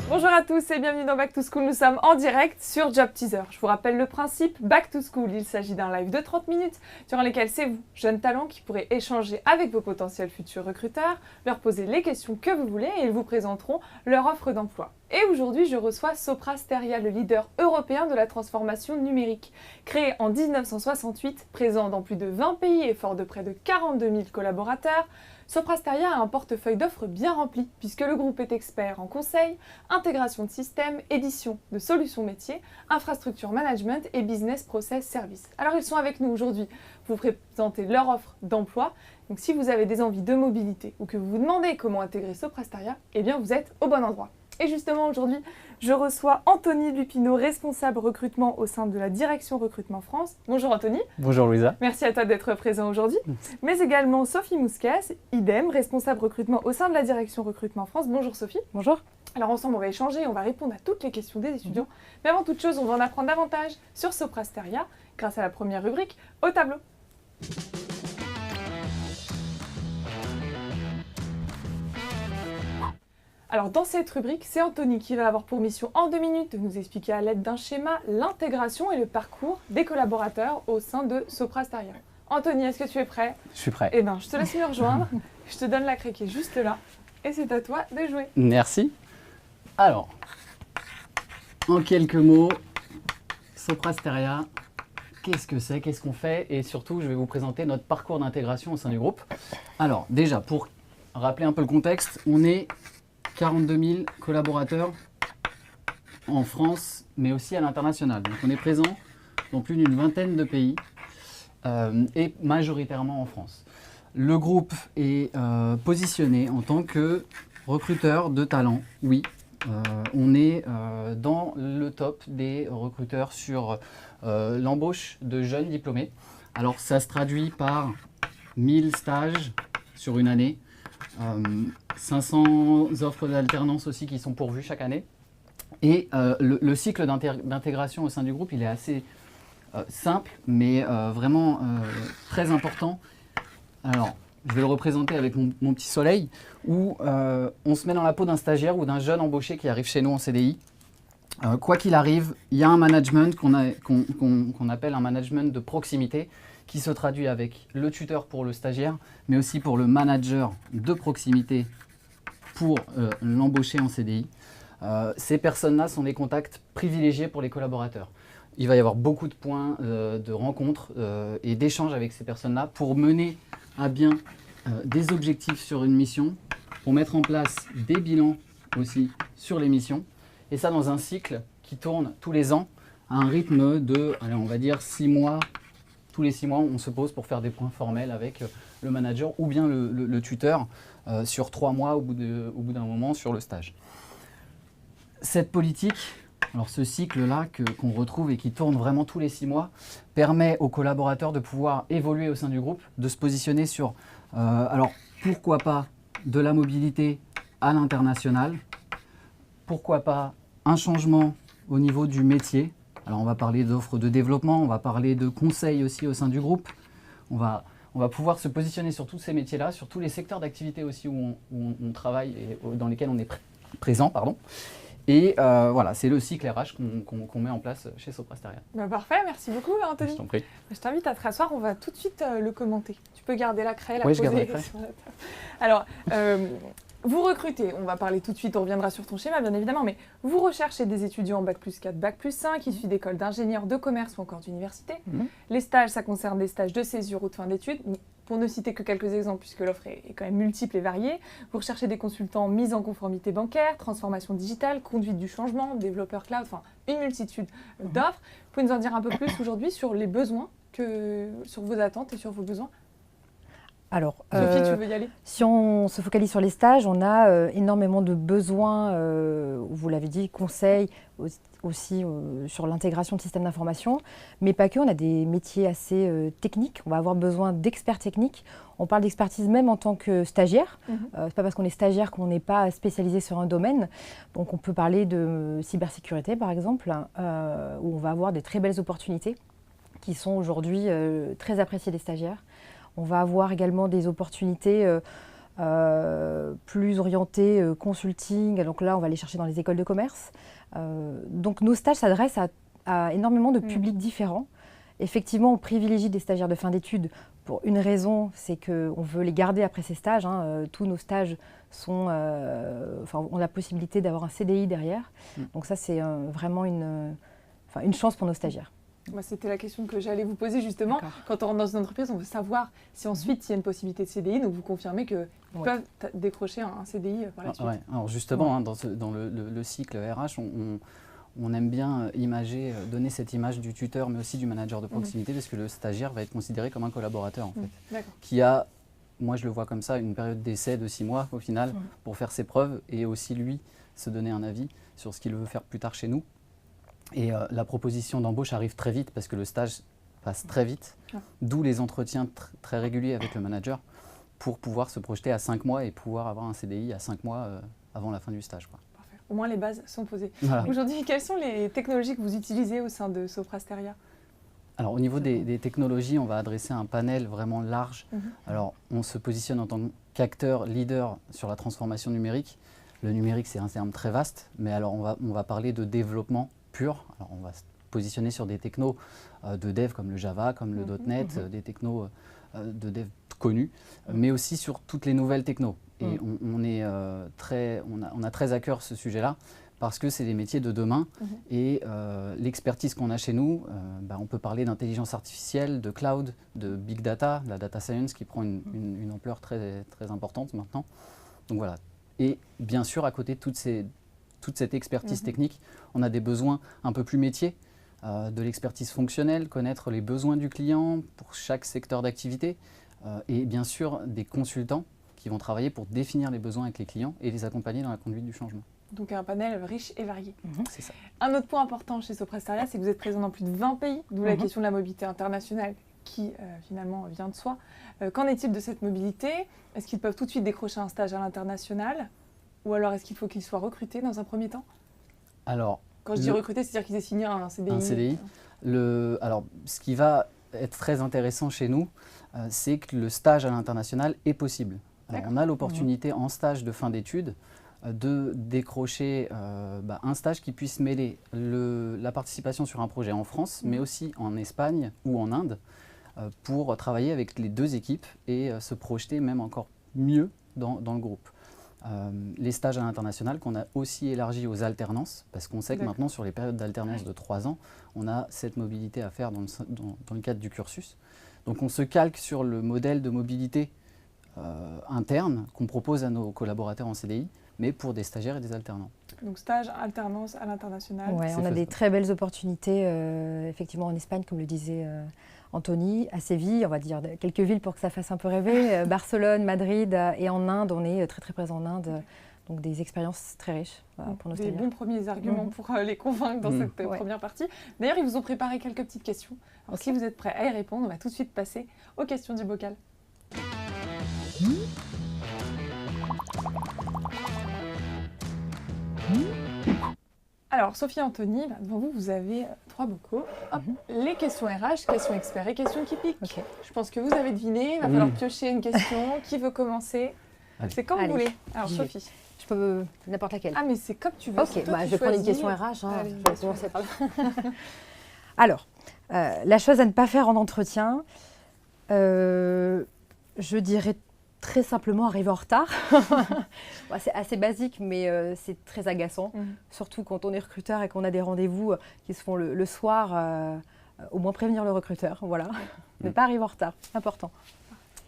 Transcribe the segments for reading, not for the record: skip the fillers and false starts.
Bonjour à tous et bienvenue dans Back to School. Nous sommes en direct sur Job Teaser. Je vous rappelle le principe Back to School. Il s'agit d'un live de 30 minutes durant lesquels c'est vous, jeunes talents, qui pourrez échanger avec vos potentiels futurs recruteurs, leur poser les questions que vous voulez et ils vous présenteront leur offre d'emploi. Et aujourd'hui, je reçois Sopra Steria, le leader européen de la transformation numérique. Créé en 1968, présent dans plus de 20 pays et fort de près de 42 000 collaborateurs, Sopra Steria a un portefeuille d'offres bien rempli, puisque le groupe est expert en conseil, intégration de systèmes, édition de solutions métiers, infrastructure management et business process service. Alors ils sont avec nous aujourd'hui pour vous présenter leur offre d'emploi. Donc si vous avez des envies de mobilité ou que vous vous demandez comment intégrer Sopra Steria, eh bien vous êtes au bon endroit. Et justement aujourd'hui, je reçois Anthony Lupino, responsable recrutement au sein de la direction recrutement France. Bonjour Anthony. Bonjour Louisa. Merci à toi d'être présent aujourd'hui. Mais également Sophie Mousquet, idem, responsable recrutement au sein de la direction recrutement France. Bonjour Sophie. Bonjour. Alors ensemble, on va échanger, on va répondre à toutes les questions des étudiants. Mais avant toute chose, on va en apprendre davantage sur Sopra Steria grâce à la première rubrique, au tableau. Alors dans cette rubrique, c'est Anthony qui va avoir pour mission en 2 minutes de nous expliquer à l'aide d'un schéma l'intégration et le parcours des collaborateurs au sein de Sopra Steria. Anthony, est-ce que tu es prêt? Je suis prêt. Eh bien, je te laisse me rejoindre. Je te donne la clé qui est juste là. Et c'est à toi de jouer. Merci. Alors, en quelques mots, Sopra Steria, qu'est-ce que c'est, qu'est-ce qu'on fait? Et surtout, je vais vous présenter notre parcours d'intégration au sein du groupe. Alors, déjà, pour rappeler un peu le contexte, on est 42 000 collaborateurs en France, mais aussi à l'international. Donc on est présent dans plus d'une vingtaine de pays et majoritairement en France. Le groupe est positionné en tant que recruteur de talent. Oui, on est dans le top des recruteurs sur l'embauche de jeunes diplômés. Alors ça se traduit par 1000 stages sur une année. 500 offres d'alternance aussi qui sont pourvues chaque année. Et le cycle d'intégration au sein du groupe, il est assez simple, mais vraiment très important. Alors, je vais le représenter avec mon petit soleil, où on se met dans la peau d'un stagiaire ou d'un jeune embauché qui arrive chez nous en CDI. Quoi qu'il arrive, il y a un management qu'on appelle un management de proximité, qui se traduit avec le tuteur pour le stagiaire, mais aussi pour le manager de proximité pour l'embaucher en CDI. Ces personnes-là sont des contacts privilégiés pour les collaborateurs. Il va y avoir beaucoup de points de rencontres et d'échanges avec ces personnes-là pour mener à bien des objectifs sur une mission, pour mettre en place des bilans aussi sur les missions, et ça dans un cycle qui tourne tous les ans à un rythme de, allez, on va dire 6 mois. Tous les 6 mois, on se pose pour faire des points formels avec le manager ou bien le tuteur sur 3 mois au bout d'un moment sur le stage. Cette politique, alors ce cycle-là qu'on retrouve et qui tourne vraiment tous les 6 mois, permet aux collaborateurs de pouvoir évoluer au sein du groupe, de se positionner sur, alors pourquoi pas de la mobilité à l'international, pourquoi pas un changement au niveau du métier. Alors on va parler d'offres de développement, on va parler de conseils aussi au sein du groupe. On va pouvoir se positionner sur tous ces métiers-là, sur tous les secteurs d'activité aussi où on travaille et dans lesquels on est présent. Et voilà, c'est le cycle RH qu'on met en place chez Sopra Steria. Bah parfait, merci beaucoup Anthony. Je t'en prie. Je t'invite à te rasseoir, on va tout de suite le commenter. Tu peux garder la craie, la Oui, je poser garde la craie. sur la table. Alors, vous recrutez, on va parler tout de suite, on reviendra sur ton schéma bien évidemment, mais vous recherchez des étudiants en Bac+4, Bac+5, issus d'écoles d'ingénieurs, de commerce ou encore d'université. Les stages, ça concerne des stages de césure ou de fin d'études. Pour ne citer que quelques exemples, puisque l'offre est quand même multiple et variée, vous recherchez des consultants mise en conformité bancaire, transformation digitale, conduite du changement, développeur cloud, enfin une multitude d'offres. Vous pouvez nous en dire un peu plus aujourd'hui sur les besoins, sur vos attentes et sur vos besoins? Alors, Sophie, tu veux y aller? si on se focalise sur les stages, on a énormément de besoins, vous l'avez dit, conseils, aussi sur l'intégration de systèmes d'information, mais pas que, on a des métiers assez techniques, on va avoir besoin d'experts techniques. On parle d'expertise même en tant que stagiaire, c'est pas parce qu'on est stagiaire qu'on n'est pas spécialisé sur un domaine. Donc on peut parler de cybersécurité par exemple, où on va avoir des très belles opportunités qui sont aujourd'hui très appréciées des stagiaires. On va avoir également des opportunités plus orientés consulting. Donc là, on va aller chercher dans les écoles de commerce. Donc nos stages s'adressent à énormément de publics différents. Effectivement, on privilégie des stagiaires de fin d'études pour une raison, c'est qu'on veut les garder après ces stages. Tous nos stages ont la possibilité d'avoir un CDI derrière. Donc ça, c'est vraiment une chance pour nos stagiaires. C'était la question que j'allais vous poser justement. Quand on rentre dans une entreprise, on veut savoir si ensuite il y a une possibilité de CDI. Donc vous confirmez qu'ils peuvent décrocher un CDI par la suite. Alors justement, dans le cycle RH, on aime bien donner cette image du tuteur, mais aussi du manager de proximité, parce que le stagiaire va être considéré comme un collaborateur, en fait, qui a, moi je le vois comme ça, une période d'essai de 6 mois au final, pour faire ses preuves, et aussi lui se donner un avis sur ce qu'il veut faire plus tard chez nous. Et la proposition d'embauche arrive très vite, parce que le stage passe très vite, d'où les entretiens très réguliers avec le manager, pour pouvoir se projeter à 5 mois et pouvoir avoir un CDI à 5 mois avant la fin du stage, quoi. Au moins, les bases sont posées. Voilà. Aujourd'hui, quelles sont les technologies que vous utilisez au sein de Sopra Steria? Alors, au niveau des technologies, on va adresser un panel vraiment large. Alors, on se positionne en tant qu'acteur leader sur la transformation numérique. Le numérique, c'est un terme très vaste, mais alors on va parler de développement pur. Alors, on va se positionner sur des technos de dev comme le Java, comme le .NET, des technos de dev connus, mais aussi sur toutes les nouvelles technos. Et on a très à cœur ce sujet-là, parce que c'est des métiers de demain. Et l'expertise qu'on a chez nous, on peut parler d'intelligence artificielle, de cloud, de big data, de la data science qui prend une ampleur très, très importante maintenant. Donc voilà. Et bien sûr, à côté de toute cette expertise technique, on a des besoins un peu plus métiers, de l'expertise fonctionnelle, connaître les besoins du client pour chaque secteur d'activité, et bien sûr des consultants qui vont travailler pour définir les besoins avec les clients et les accompagner dans la conduite du changement. Donc un panel riche et varié. C'est ça. Un autre point important chez Sopra Steria, c'est que vous êtes présent dans plus de 20 pays, d'où la question de la mobilité internationale qui finalement vient de soi. Qu'en est-il de cette mobilité? Est-ce qu'ils peuvent tout de suite décrocher un stage à l'international? Ou alors est-ce qu'il faut qu'ils soient recrutés dans un premier temps? Alors, quand je dis recruter, c'est-à-dire qu'ils aient signé un CDI. Un CDI. Alors, ce qui va être très intéressant chez nous, c'est que le stage à l'international est possible. Alors, on a l'opportunité en stage de fin d'études de décrocher un stage qui puisse mêler la participation sur un projet en France, mais aussi en Espagne ou en Inde, pour travailler avec les deux équipes et se projeter même encore mieux dans le groupe. Les stages à l'international qu'on a aussi élargi aux alternances, parce qu'on sait que maintenant sur les périodes d'alternance de 3 ans, on a cette mobilité à faire dans le cadre du cursus. Donc on se calque sur le modèle de mobilité interne qu'on propose à nos collaborateurs en CDI, mais pour des stagiaires et des alternants. Donc stage, alternance à l'international. Ouais, on a des très belles opportunités, effectivement en Espagne, comme le disait Anthony, à Séville, on va dire quelques villes pour que ça fasse un peu rêver, Barcelone, Madrid, et en Inde, on est très très présent en Inde, donc des expériences très riches pour nos stagiaires. Des bons premiers arguments pour les convaincre dans cette première partie. D'ailleurs, ils vous ont préparé quelques petites questions. Alors si vous êtes prêts à y répondre, on va tout de suite passer aux questions du bocal. Alors, Sophie et Anthony, devant vous, vous avez 3 bocaux. Hop, les questions RH, questions experts et questions qui piquent. Je pense que vous avez deviné, il va falloir piocher une question. Qui veut commencer? C'est comme vous voulez. Alors, Sophie. Je peux n'importe laquelle. Ah, mais c'est comme tu veux. Ok, je vais prendre une question RH. Allez, je vais commencer par là. Alors, la chose à ne pas faire en entretien, je dirais très simplement arriver en retard. C'est assez basique, mais c'est très agaçant. Surtout quand on est recruteur et qu'on a des rendez-vous qui se font le soir. Au moins prévenir le recruteur, voilà. Ne pas arriver en retard, c'est important.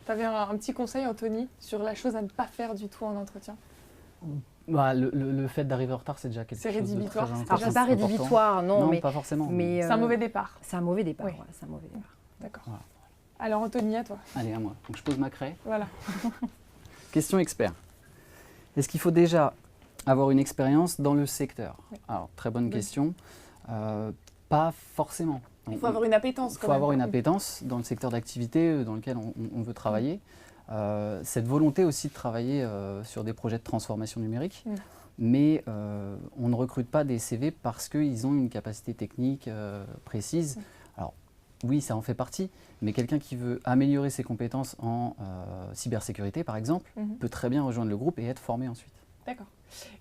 Tu avais un petit conseil, Anthony, sur la chose à ne pas faire du tout en entretien? Le fait d'arriver en retard, c'est déjà quelque chose de très important. Alors, c'est pas rédhibitoire, non, mais pas forcément. Mais c'est un mauvais départ. C'est un mauvais départ, oui. C'est un mauvais départ. D'accord. Voilà. Alors, Anthony, à toi. Allez, à moi. Donc, je pose ma craie. Voilà. Question expert. Est-ce qu'il faut déjà avoir une expérience dans le secteur? Alors, très bonne question. Pas forcément. Il faut avoir une appétence. Il faut avoir une appétence dans le secteur d'activité dans lequel on veut travailler. Cette volonté aussi de travailler sur des projets de transformation numérique. Mais on ne recrute pas des CV parce qu'ils ont une capacité technique précise. Alors, oui, ça en fait partie, mais quelqu'un qui veut améliorer ses compétences en cybersécurité, par exemple, peut très bien rejoindre le groupe et être formé ensuite. D'accord.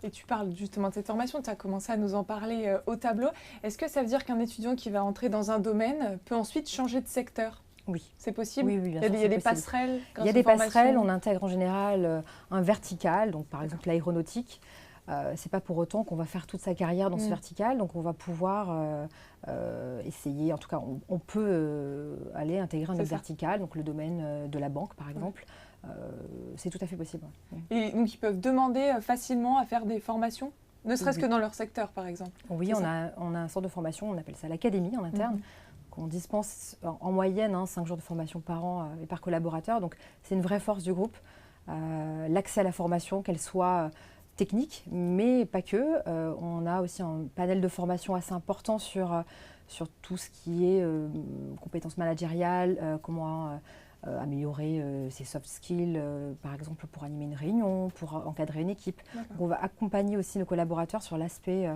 Et tu parles justement de cette formation, tu as commencé à nous en parler au tableau. Est-ce que ça veut dire qu'un étudiant qui va entrer dans un domaine peut ensuite changer de secteur ? Oui. C'est possible? Oui, bien sûr, il y a des possible. passerelles? Il y a des passerelles, on intègre en général un vertical, donc par exemple l'aéronautique. C'est pas pour autant qu'on va faire toute sa carrière dans ce vertical, donc on va pouvoir essayer, en tout cas on peut aller intégrer un autre vertical, donc le domaine de la banque par exemple. C'est tout à fait possible. Et donc ils peuvent demander facilement à faire des formations, ne serait-ce que dans leur secteur par exemple? Oui, on a un centre de formation, on appelle ça l'académie en interne. On dispense en moyenne 5 jours de formation par an et par collaborateur, donc c'est une vraie force du groupe. L'accès à la formation, qu'elle soit technique, mais pas que. On a aussi un panel de formation assez important sur tout ce qui est compétences managériales, comment améliorer ses soft skills, par exemple pour animer une réunion, pour encadrer une équipe. Donc on va accompagner aussi nos collaborateurs sur l'aspect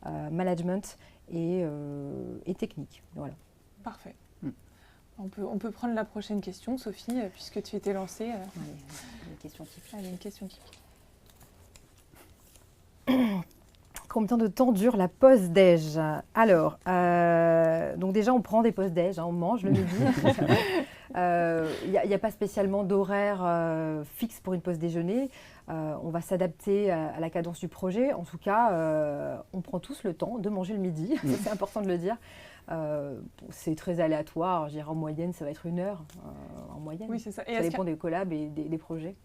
management et technique. Voilà. Parfait. On peut prendre la prochaine question, Sophie, puisque tu étais lancée. Une question typique. Allez, une question typique. Combien de temps dure la pause déj? Alors, donc déjà on prend des pauses déj, on mange le midi. Il n'y a pas spécialement d'horaire fixe pour une pause déjeuner. On va s'adapter à la cadence du projet. En tout cas, on prend tous le temps de manger le midi, c'est important de le dire. C'est très aléatoire, je dirais en moyenne ça va être 1 heure en moyenne. Oui, c'est ça. Ça dépend des collabs et des projets.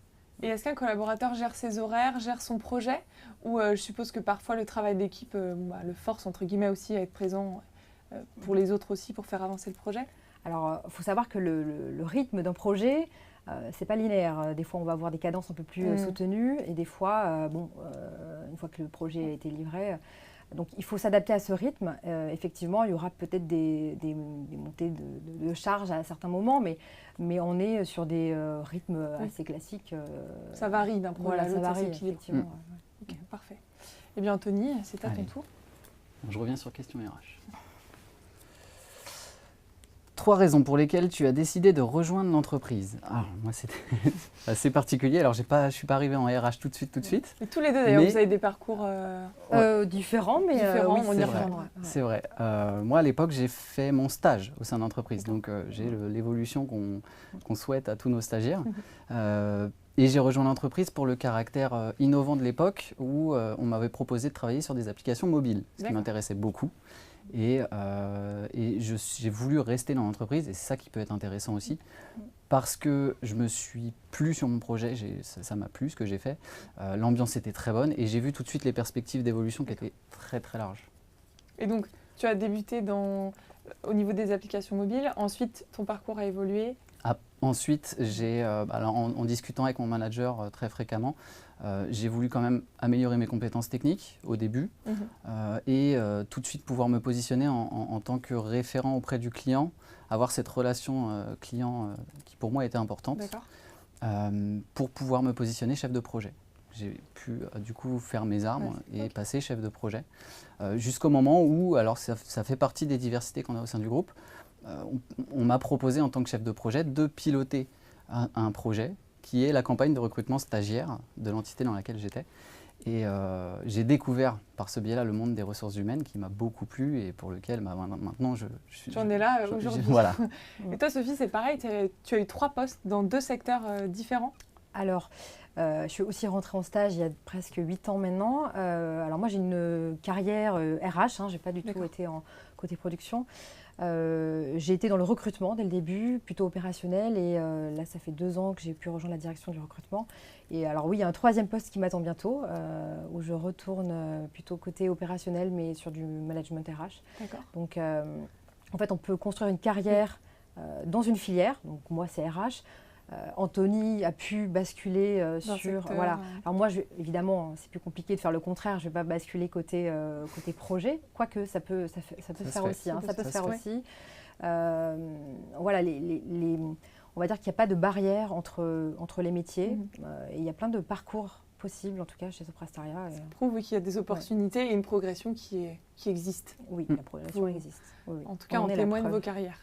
Et est-ce qu'un collaborateur gère ses horaires, gère son projet? Ou je suppose que parfois le travail d'équipe le force entre guillemets aussi à être présent pour les autres aussi, pour faire avancer le projet? Alors, il faut savoir que le rythme d'un projet, c'est pas linéaire. Des fois, on va avoir des cadences un peu plus soutenues et des fois, une fois que le projet a été livré, donc il faut s'adapter à ce rythme. Effectivement, il y aura peut-être des montées de charge à certains moments, mais on est sur des rythmes assez classiques. Ça varie d'un projet à l'autre, ça s'équilibre. Effectivement. Ok, parfait. Eh bien, Anthony, c'est à ton tour. Je reviens sur question RH. 3 raisons pour lesquelles tu as décidé de rejoindre l'entreprise. Alors, moi, c'était assez particulier. Alors, je ne suis pas arrivé en RH tout de suite. Et tous les deux, d'ailleurs, vous avez des parcours différents, mais différents, oui, on y reviendra. C'est vrai. Moi, à l'époque, j'ai fait mon stage au sein d'entreprise. Donc, j'ai l'évolution qu'on souhaite à tous nos stagiaires. Et j'ai rejoint l'entreprise pour le caractère innovant de l'époque où on m'avait proposé de travailler sur des applications mobiles, ce qui m'intéressait beaucoup. Et j'ai voulu rester dans l'entreprise, et c'est ça qui peut être intéressant aussi, parce que je me suis plu sur mon projet, ça m'a plu ce que j'ai fait, l'ambiance était très bonne, et j'ai vu tout de suite les perspectives d'évolution qui étaient très très larges. Et donc, tu as débuté au niveau des applications mobiles, ensuite ton parcours a évolué? Ensuite, en discutant avec mon manager très fréquemment, j'ai voulu quand même améliorer mes compétences techniques au début et tout de suite pouvoir me positionner en tant que référent auprès du client, avoir cette relation client qui pour moi était importante pour pouvoir me positionner chef de projet. J'ai pu du coup faire mes armes et passer chef de projet jusqu'au moment où, alors ça fait partie des diversités qu'on a au sein du groupe, on m'a proposé en tant que chef de projet de piloter un projet qui est la campagne de recrutement stagiaire de l'entité dans laquelle j'étais. Et j'ai découvert par ce biais-là le monde des ressources humaines qui m'a beaucoup plu et pour lequel maintenant je suis... Tu en es là aujourd'hui. Voilà. Et toi Sophie, c'est pareil, tu as eu 3 postes dans 2 secteurs différents? Alors, je suis aussi rentrée en stage il y a presque 8 ans maintenant. Alors moi j'ai une carrière RH, je n'ai pas du tout été en côté production. J'ai été dans le recrutement dès le début, plutôt opérationnel, et là ça fait 2 ans que j'ai pu rejoindre la direction du recrutement. Et alors oui, il y a un 3e poste qui m'attend bientôt, où je retourne plutôt côté opérationnel, mais sur du management RH. Donc en fait on peut construire une carrière dans une filière, donc moi c'est RH. Anthony a pu basculer sur... Voilà. Alors moi, évidemment, c'est plus compliqué de faire le contraire. Je ne vais pas basculer côté projet, quoique ça peut se faire aussi. Ça peut se faire aussi. Voilà, on va dire qu'il n'y a pas de barrière entre les métiers. Et il y a plein de parcours possibles, en tout cas chez Soprasteria. Ça prouve qu'il y a des opportunités et une progression qui existe. Oui, la progression existe. En tout cas, on témoigne vos carrières.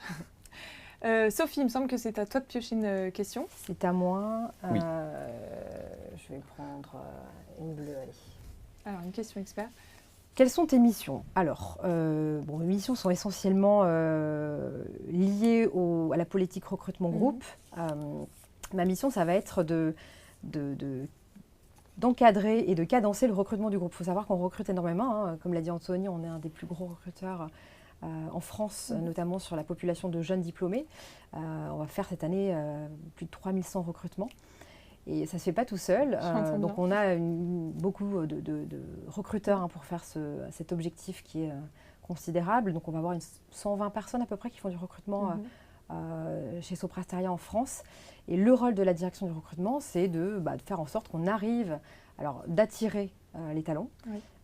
Sophie, il me semble que c'est à toi de piocher une question. C'est à moi. Oui. Je vais prendre une bleue, allez. Alors, une question expert. Quelles sont tes missions? Alors, mes missions sont essentiellement liées à la politique recrutement groupe. Ma mission, ça va être d'encadrer et de cadencer le recrutement du groupe. Il faut savoir qu'on recrute énormément. Hein. Comme l'a dit Anthony, on est un des plus gros recruteurs en France, notamment sur la population de jeunes diplômés. On va faire cette année plus de 3100 recrutements. Et ça ne se fait pas tout seul. Donc on a beaucoup de recruteurs pour faire cet objectif qui est considérable. Donc on va avoir 120 personnes à peu près qui font du recrutement chez Sopra Steria en France. Et le rôle de la direction du recrutement, c'est de faire en sorte qu'on arrive d'attirer les talents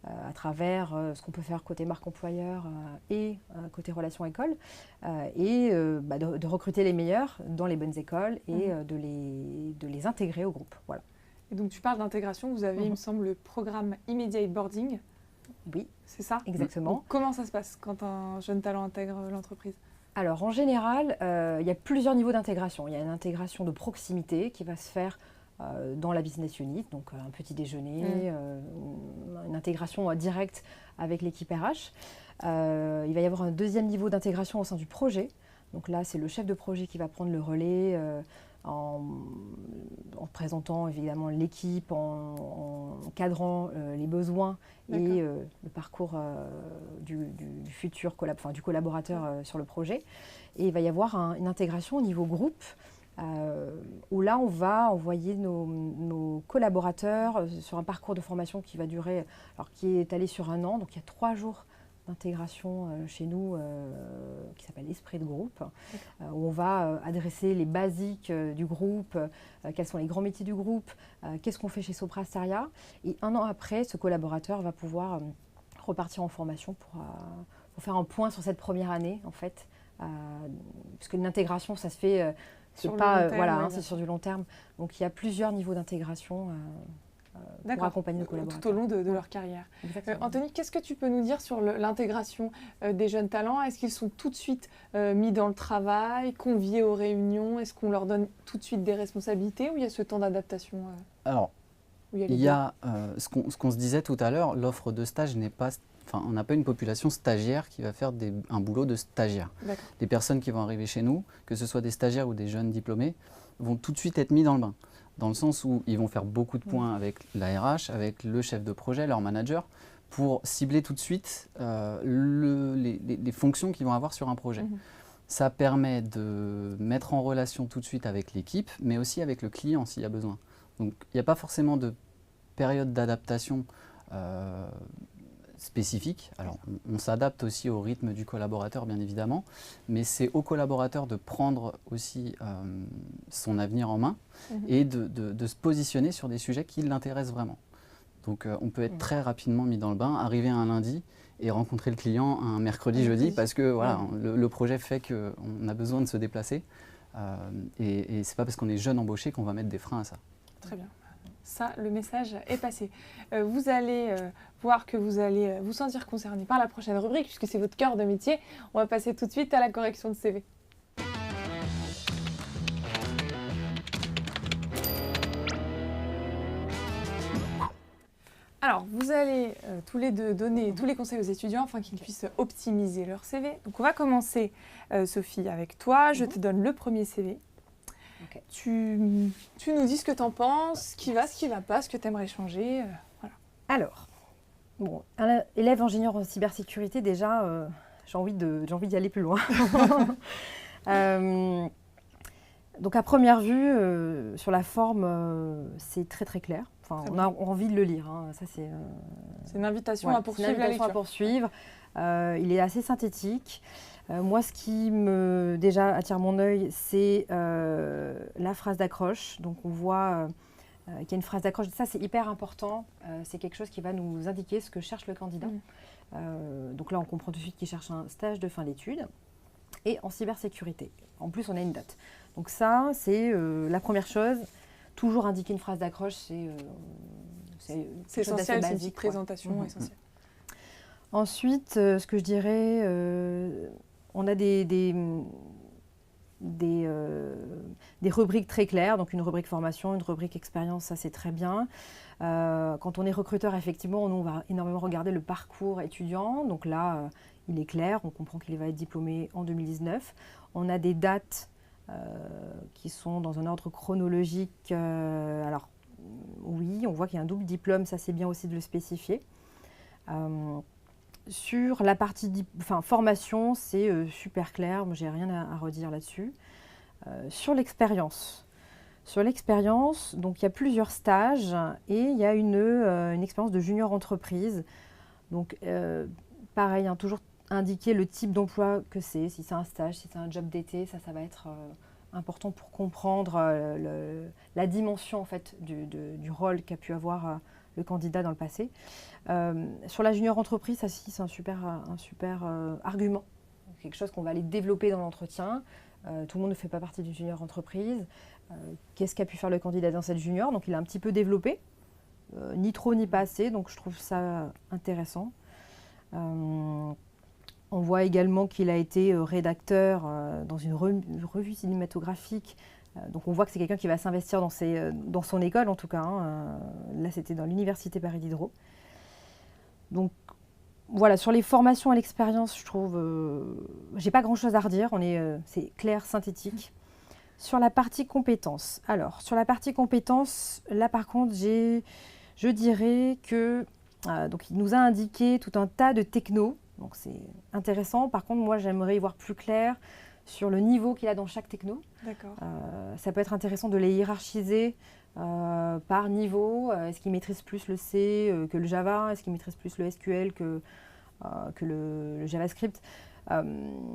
à travers ce qu'on peut faire côté marque employeur et côté relations école et de recruter les meilleurs dans les bonnes écoles et de les intégrer au groupe. Voilà. Et donc tu parles d'intégration, vous avez il me semble le programme Immediate Boarding. Oui, c'est ça? Exactement. Donc, comment ça se passe quand un jeune talent intègre l'entreprise? Alors en général, il y a plusieurs niveaux d'intégration. Il y a une intégration de proximité qui va se faire dans la business unit, donc un petit déjeuner, une intégration directe avec l'équipe RH. Il va y avoir un deuxième niveau d'intégration au sein du projet. Donc là, c'est le chef de projet qui va prendre le relais en présentant évidemment l'équipe, en cadrant les besoins et le parcours du futur du collaborateur sur le projet. Et il va y avoir une intégration au niveau groupe où là, on va envoyer nos collaborateurs sur un parcours de formation qui va durer, qui est allé sur 1 an. Donc, il y a 3 jours d'intégration chez nous qui s'appelle Esprit de groupe, où on va adresser les basiques du groupe, quels sont les grands métiers du groupe, qu'est-ce qu'on fait chez Sopra Steria. Et 1 an après, ce collaborateur va pouvoir repartir en formation pour faire un point sur cette première année, en fait. Puisque l'intégration, ça se fait... c'est sur du long terme. Donc il y a plusieurs niveaux d'intégration pour accompagner nos collaborateurs. Tout au long de leur carrière. Anthony, qu'est-ce que tu peux nous dire sur l'intégration des jeunes talents? Est-ce qu'ils sont tout de suite mis dans le travail, conviés aux réunions? Est-ce qu'on leur donne tout de suite des responsabilités ou il y a ce temps d'adaptation Alors, il y a ce qu'on se disait tout à l'heure, l'offre de stage n'est pas... Enfin, on n'a pas une population stagiaire qui va faire un boulot de stagiaire. Les personnes qui vont arriver chez nous, que ce soit des stagiaires ou des jeunes diplômés, vont tout de suite être mis dans le bain. Dans le sens où ils vont faire beaucoup de points avec la RH, avec le chef de projet, leur manager, pour cibler tout de suite les fonctions qu'ils vont avoir sur un projet. Ça permet de mettre en relation tout de suite avec l'équipe, mais aussi avec le client s'il y a besoin. Donc il n'y a pas forcément de période d'adaptation spécifique. Alors, on s'adapte aussi au rythme du collaborateur, bien évidemment, mais c'est au collaborateur de prendre aussi son avenir en main et de se positionner sur des sujets qui l'intéressent vraiment. Donc, on peut être très rapidement mis dans le bain, arriver un lundi et rencontrer le client un mercredi, jeudi, parce que voilà, le projet fait qu'on a besoin de se déplacer. Et c'est pas parce qu'on est jeune embauché qu'on va mettre des freins à ça. Très bien. Ça, le message est passé. Vous allez voir que vous allez vous sentir concerné par la prochaine rubrique, puisque c'est votre cœur de métier. On va passer tout de suite à la correction de CV. Alors, vous allez tous les deux donner tous les conseils aux étudiants afin qu'ils puissent optimiser leur CV. Donc, on va commencer, Sophie, avec toi. Je te donne le premier CV. Okay. Tu nous dis ce que tu en penses, ce qui va pas, ce que tu aimerais changer. Voilà. Alors, un élève ingénieur en cybersécurité, déjà, j'ai envie d'y aller plus loin. Donc, à première vue, sur la forme, c'est très très clair. Enfin, on a envie de le lire. Hein. Ça, c'est une invitation à poursuivre la lecture. Il est assez synthétique. Moi, ce qui déjà attire mon œil, c'est la phrase d'accroche. Donc, on voit qu'il y a une phrase d'accroche. Ça, c'est hyper important. C'est quelque chose qui va nous indiquer ce que cherche le candidat. Donc là, on comprend tout de suite qu'il cherche un stage de fin d'études et en cybersécurité. En plus, on a une date. Donc ça, c'est la première chose. Toujours indiquer une phrase d'accroche, c'est essentiel, c'est une petite présentation essentielle. Ensuite, ce que je dirais, on a des des rubriques très claires, donc une rubrique formation, une rubrique expérience, ça c'est très bien. Quand on est recruteur, effectivement, on va énormément regarder le parcours étudiant. Donc là, il est clair, on comprend qu'il va être diplômé en 2019. On a des dates qui sont dans un ordre chronologique. Alors oui, on voit qu'il y a un double diplôme, ça c'est bien aussi de le spécifier. Sur la partie formation, c'est super clair, moi j'ai rien à redire là-dessus. Sur l'expérience, donc il y a plusieurs stages et il y a une expérience de junior entreprise. Donc pareil, hein, toujours indiquer le type d'emploi que c'est, si c'est un stage, si c'est un job d'été, ça va être important pour comprendre la dimension en fait, du rôle qu'a pu avoir le candidat dans le passé. Sur la junior entreprise, ça c'est un super argument, quelque chose qu'on va aller développer dans l'entretien. Tout le monde ne fait pas partie d'une junior entreprise. Qu'est-ce qu'a pu faire le candidat dans cette junior? Donc il a un petit peu développé, ni trop ni pas assez, donc je trouve ça intéressant. On voit également qu'il a été rédacteur dans une revue cinématographique. Donc on voit que c'est quelqu'un qui va s'investir dans son école en tout cas. Hein. Là c'était dans l'université Paris Diderot. Donc voilà, sur les formations et l'expérience, je trouve, j'ai pas grand-chose à redire. C'est clair, synthétique. Sur la partie compétences. Alors sur la partie compétences, là par contre je dirais que donc il nous a indiqué tout un tas de technos. Donc c'est intéressant. Par contre, moi, j'aimerais y voir plus clair sur le niveau qu'il a dans chaque techno. D'accord. Ça peut être intéressant de les hiérarchiser par niveau. Est-ce qu'il maîtrise plus le C que le Java? Est-ce qu'il maîtrise plus le SQL que le JavaScript?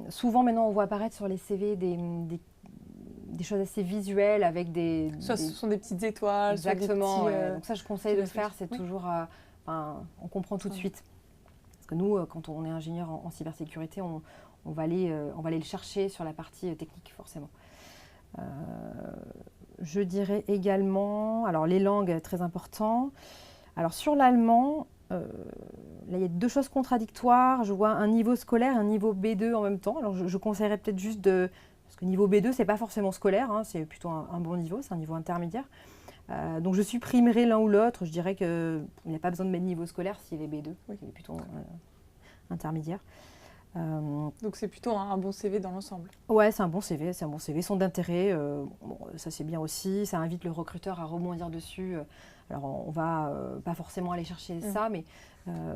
Souvent, maintenant, on voit apparaître sur les CV des choses assez visuelles avec Ce sont des petites étoiles. Exactement. Des petits, donc ça, je conseille de le faire. C'est toujours... on comprend tout de suite. Parce que nous, quand on est ingénieur en cybersécurité, on va aller le chercher sur la partie technique, forcément. Je dirais également, alors les langues, très important. Alors sur l'allemand, là, il y a deux choses contradictoires. Je vois un niveau scolaire et un niveau B2 en même temps. Alors je conseillerais peut-être juste parce que niveau B2, ce n'est pas forcément scolaire, hein, c'est plutôt un bon niveau, c'est un niveau intermédiaire. Donc je supprimerai l'un ou l'autre. Je dirais qu'il n'y a pas besoin de mettre niveau scolaire s'il est B2, oui. Il est plutôt intermédiaire. Donc c'est plutôt un bon CV dans l'ensemble. Ouais, c'est un bon CV, son d'intérêt, ça c'est bien aussi, ça invite le recruteur à rebondir dessus. Alors on va pas forcément aller chercher ça, mais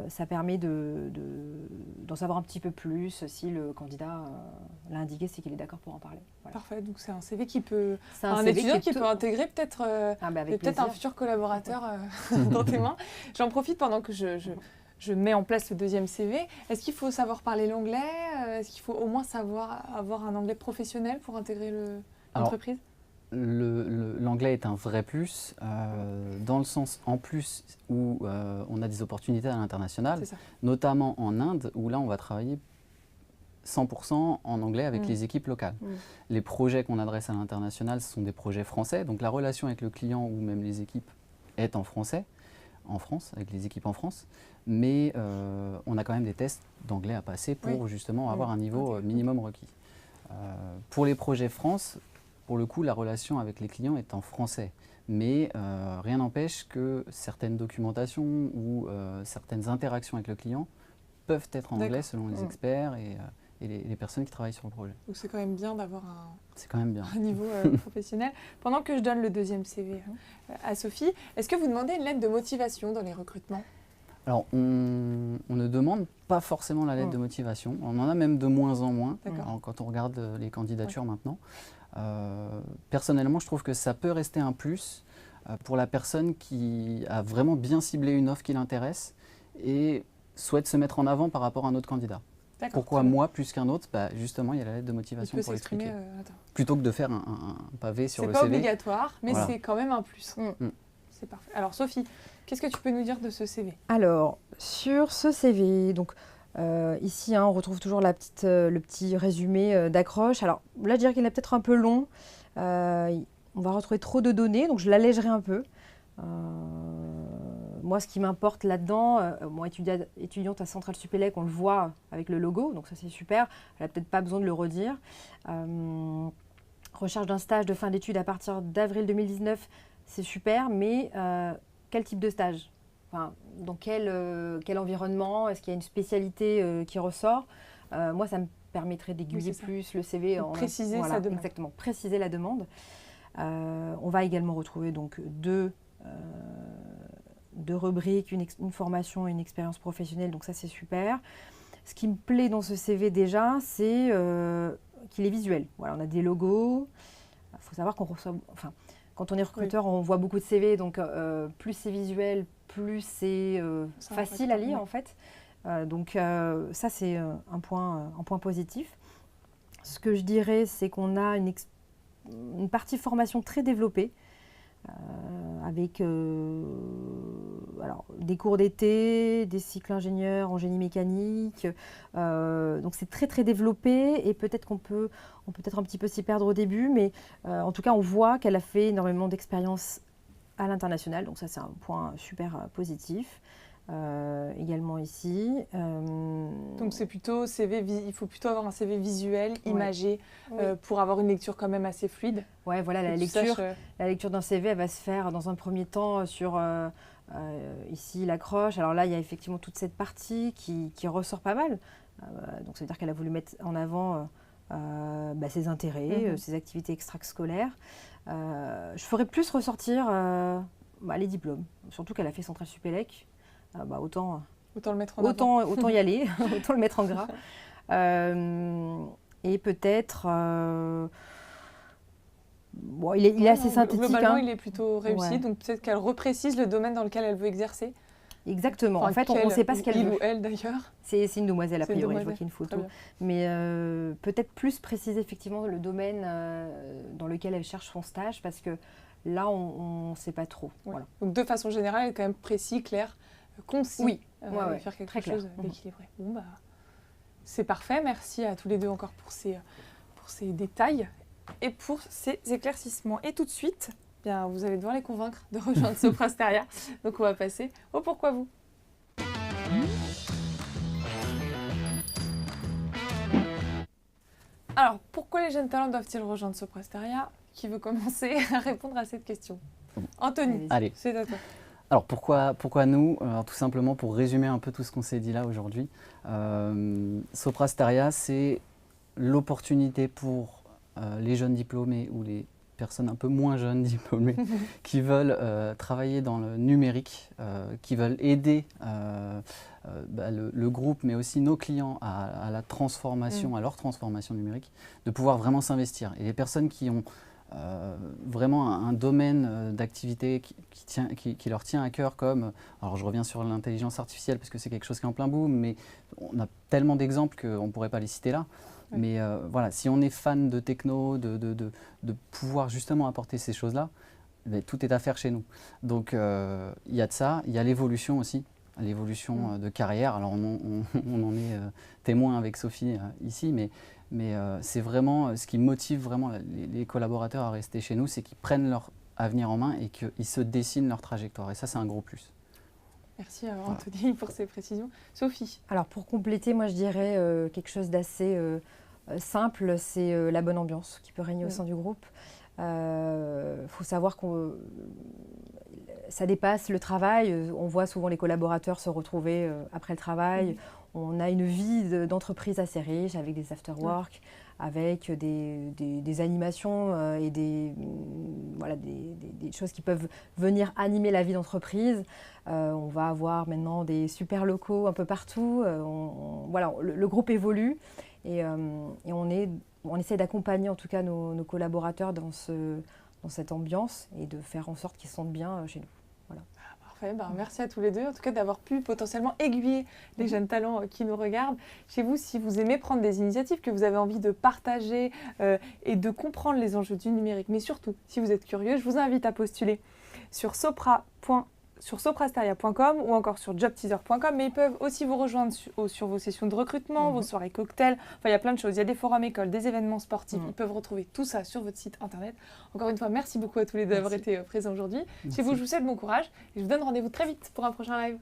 ça permet d'en savoir un petit peu plus si le candidat l'a indiqué, c'est qu'il est d'accord pour en parler. Voilà. Parfait, donc c'est un CV qui peut... un étudiant qui peut intégrer peut-être peut-être un futur collaborateur dans tes mains. J'en profite pendant que je mets en place le deuxième CV. Est-ce qu'il faut savoir parler l'anglais? Est-ce qu'il faut au moins savoir avoir un anglais professionnel pour intégrer l'entreprise? L'anglais est un vrai plus, dans le sens en plus où on a des opportunités à l'international, notamment en Inde, où là on va travailler 100% en anglais avec les équipes locales. Les projets qu'on adresse à l'international, ce sont des projets français, donc la relation avec le client ou même les équipes est en français, en France, avec les équipes en France, mais on a quand même des tests d'anglais à passer pour justement avoir un niveau minimum requis. Pour les projets France, pour le coup, la relation avec les clients est en français, mais rien n'empêche que certaines documentations ou certaines interactions avec le client peuvent être en anglais selon les experts et les personnes qui travaillent sur le projet. Donc c'est quand même bien d'avoir un niveau professionnel. Pendant que je donne le deuxième CV à Sophie, est-ce que vous demandez une lettre de motivation dans les recrutements? Alors, on ne demande pas forcément la lettre de motivation. On en a même de moins en moins quand on regarde les candidatures maintenant. Personnellement, je trouve que ça peut rester un plus pour la personne qui a vraiment bien ciblé une offre qui l'intéresse et souhaite se mettre en avant par rapport à un autre candidat. Pourquoi moi plus qu'un autre? Justement, il y a la lettre de motivation pour l'expliquer. Plutôt que de faire un pavé sur le CV. C'est pas obligatoire, mais c'est quand même un plus. C'est parfait. Alors Sophie, qu'est-ce que tu peux nous dire de ce CV? Alors, sur ce CV, donc ici, on retrouve toujours le petit résumé d'accroche. Alors là, je dirais qu'il est peut-être un peu long. On va retrouver trop de données, donc je l'allégerai un peu. Moi, ce qui m'importe là-dedans, moi, étudiante à Centrale Supélec, on le voit avec le logo, donc ça c'est super. Elle n'a peut-être pas besoin de le redire. recherche d'un stage de fin d'études à partir d'avril 2019, c'est super, mais quel type de stage? Enfin, dans quel environnement? Est-ce qu'il y a une spécialité qui ressort? Moi, ça me permettrait d'aiguiller plus le CV. Préciser sa demande. Exactement, préciser la demande. On va également retrouver donc deux rubriques, une formation et une expérience professionnelle, donc ça c'est super. Ce qui me plaît dans ce CV déjà, c'est qu'il est visuel. Voilà, on a des logos. Il faut savoir qu'on reçoit... Enfin, quand on est recruteur, on voit beaucoup de CV, donc plus c'est visuel, plus c'est facile à lire en fait. Donc ça c'est un point positif. Ce que je dirais, c'est qu'on a une partie formation très développée, avec alors, des cours d'été, des cycles ingénieurs en génie mécanique. Donc c'est très très développé et peut-être on peut peut-être un petit peu s'y perdre au début, mais en tout cas on voit qu'elle a fait énormément d'expériences à l'international, donc ça c'est un point super positif. Également ici. Donc c'est plutôt CV, il faut plutôt avoir un CV visuel, imagé, pour avoir une lecture quand même assez fluide. Ouais, voilà, la lecture d'un CV, elle va se faire dans un premier temps sur ici l'accroche. Alors là, il y a effectivement toute cette partie qui ressort pas mal. Donc ça veut dire qu'elle a voulu mettre en avant ses intérêts, ses activités extrascolaires. Je ferais plus ressortir les diplômes, surtout qu'elle a fait Centrale Supélec. Autant le mettre en avant. Autant y aller, autant le mettre en gras. Et peut-être... il est assez synthétique. Globalement, il est plutôt réussi, donc peut-être qu'elle reprécise le domaine dans lequel elle veut exercer. Exactement. En fait, on ne sait pas ce qu'elle veut. Il ou elle, d'ailleurs. C'est une demoiselle, a priori, je vois qu'il y a une photo. Mais peut-être plus préciser effectivement le domaine dans lequel elle cherche son stage, parce que là, on ne sait pas trop. Ouais. Voilà. Donc, de façon générale, elle est quand même précis, claire, concis. Oui, faire quelque chose d'équilibré. Bon, c'est parfait. Merci à tous les deux encore pour ces détails et pour ces éclaircissements. Et tout de suite, vous allez devoir les convaincre de rejoindre Sopra Steria. Donc, on va passer au Pourquoi vous. Alors, pourquoi les jeunes talents doivent-ils rejoindre Sopra Steria? Qui veut commencer à répondre à cette question? Anthony, allez. C'est à toi. Alors pourquoi nous? Tout simplement pour résumer un peu tout ce qu'on s'est dit là aujourd'hui. Sopra Steria, c'est l'opportunité pour les jeunes diplômés ou les personnes un peu moins jeunes diplômées qui veulent travailler dans le numérique, qui veulent aider le groupe, mais aussi nos clients à la transformation, à leur transformation numérique, de pouvoir vraiment s'investir. Et les personnes qui ont vraiment un domaine d'activité qui leur tient à cœur, comme, alors je reviens sur l'intelligence artificielle parce que c'est quelque chose qui est en plein boom, mais on a tellement d'exemples qu'on ne pourrait pas les citer là. Ouais. Mais voilà, si on est fan de techno, de pouvoir justement apporter ces choses-là, tout est à faire chez nous. Donc il y a de ça, il y a l'évolution aussi, l'évolution de carrière. Alors on en est témoin avec Sophie ici, mais c'est vraiment ce qui motive vraiment les collaborateurs à rester chez nous, c'est qu'ils prennent leur avenir en main et qu'ils se dessinent leur trajectoire. Et ça, c'est un gros plus. Merci Anthony pour ces précisions. Sophie? Alors pour compléter, moi je dirais quelque chose d'assez simple, c'est la bonne ambiance qui peut régner au sein du groupe. Faut savoir que ça dépasse le travail. On voit souvent les collaborateurs se retrouver après le travail. On a une vie d'entreprise assez riche avec des after-work, avec des animations et des choses qui peuvent venir animer la vie d'entreprise. On va avoir maintenant des super locaux un peu partout. Le groupe évolue et on essaie d'accompagner en tout cas nos collaborateurs dans cette ambiance et de faire en sorte qu'ils se sentent bien chez nous. Voilà. Parfait, merci à tous les deux, en tout cas d'avoir pu potentiellement aiguiller les jeunes talents qui nous regardent. Chez vous, si vous aimez prendre des initiatives, que vous avez envie de partager et de comprendre les enjeux du numérique, mais surtout, si vous êtes curieux, je vous invite à postuler sur soprasteria.com ou encore sur jobteaser.com, mais ils peuvent aussi vous rejoindre sur vos sessions de recrutement, vos soirées cocktails. Enfin, il y a plein de choses. Il y a des forums écoles, des événements sportifs. Ils peuvent retrouver tout ça sur votre site internet. Encore une fois, merci beaucoup à tous les deux d'avoir été présents aujourd'hui. Chez vous, je vous souhaite bon courage et je vous donne rendez-vous très vite pour un prochain live.